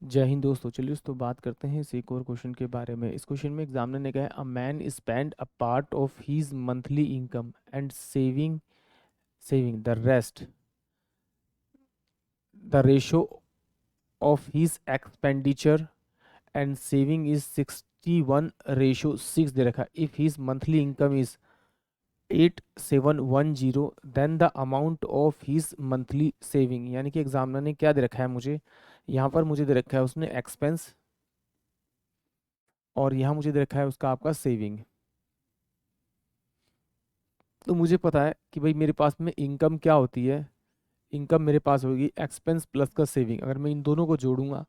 जय हिंद दोस्तों। चलिए दोस्तों बात करते हैं इस एक और क्वेश्चन के बारे में। इस क्वेश्चन में एग्जामिनर ने कहा है a man spend a part of his monthly income and saving the rest. The ratio of his expenditure and saving is 61:6 दे रखा है। If his monthly income is 8710 then the amount of his monthly saving. यानी कि examiner ने क्या दे रखा है मुझे, यहाँ पर मुझे दे रखा है उसने एक्सपेंस, और यहाँ मुझे दे रखा है उसका आपका सेविंग। तो मुझे पता है कि भाई मेरे पास में इनकम क्या होती है। इनकम मेरे पास होगी एक्सपेंस प्लस का सेविंग। अगर मैं इन दोनों को जोड़ूंगा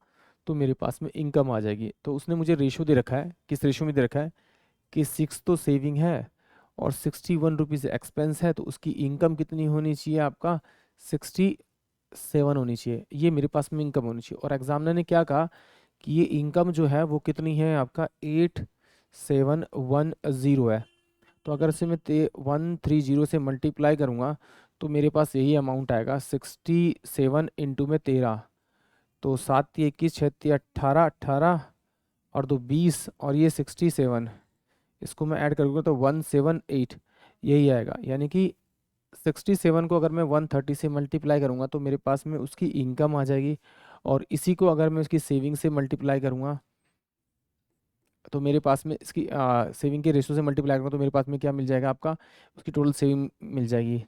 तो मेरे पास में इनकम आ जाएगी। तो उसने मुझे रेशो दे रखा है, किस रेशो में दे रखा है कि 6 तो सेविंग है और 61 रुपीज़ एक्सपेंस है, तो उसकी इनकम कितनी होनी चाहिए आपका 67 होनी चाहिए। ये मेरे पास में इनकम होनी चाहिए। और एग्जामिनर ने क्या कहा कि ये इनकम जो है वो कितनी है आपका 8710 है। तो अगर इसे मैं 130 से मल्टीप्लाई करूँगा तो मेरे पास यही अमाउंट आएगा 67 × 13। तो 7×3 = 21, 6×3 = 18, 18 और 2 20 और ये 67, इसको मैं ऐड करूँगा तो 178 यही आएगा। यानी कि 67 को अगर मैं 130 से मल्टीप्लाई करूँगा तो मेरे पास में उसकी इनकम आ जाएगी। और इसी को अगर मैं उसकी सेविंग से मल्टीप्लाई करूँगा तो मेरे पास में इसकी सेविंग के रेशो से मल्टीप्लाई करूँगा तो मेरे पास में क्या मिल जाएगा आपका, उसकी टोटल सेविंग मिल जाएगी।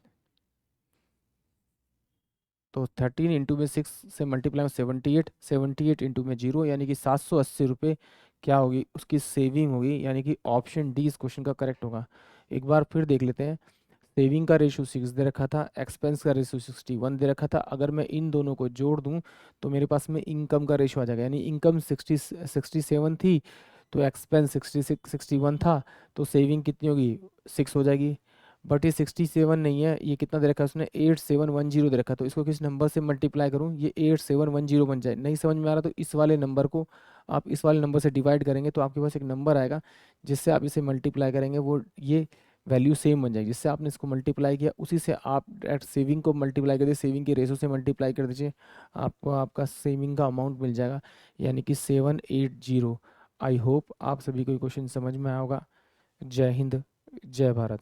तो 13 × 6 से मल्टीप्लाई 78, 78 इंटू में 0 यानी कि 780 रुपये क्या होगी उसकी सेविंग होगी। यानी कि ऑप्शन डी इस क्वेश्चन का करेक्ट होगा। एक बार फिर देख लेते हैं। सेविंग का रेशो 6 दे रखा था, एक्सपेंस का रेशो 61 दे रखा था। अगर मैं इन दोनों को जोड़ दूं तो मेरे पास में इनकम का रेशो आ जाएगा। यानी इनकम 67 थी तो एक्सपेंस 61 था, तो सेविंग कितनी होगी 6 हो जाएगी। बट ये 67 नहीं है, ये कितना दे रखा है उसने 8710 दे रखा है। तो इसको किस नंबर से मल्टीप्लाई करूँ ये 8710 बन जाए। नहीं समझ में आ रहा तो इस वाले नंबर को आप इस वाले नंबर से डिवाइड करेंगे तो आपके पास एक नंबर आएगा जिससे आप इसे मल्टीप्लाई करेंगे, वो ये वैल्यू सेम बन जाएगी। जिससे आपने इसको मल्टीप्लाई किया उसी से आप एट सेविंग को मल्टीप्लाई कर दीजिए, सेविंग के रेशो से मल्टीप्लाई कर दीजिए, आपको आपका सेविंग का अमाउंट मिल जाएगा यानी कि 780। आई होप आप सभी को क्वेश्चन समझ में आया होगा। जय हिंद, जय भारत।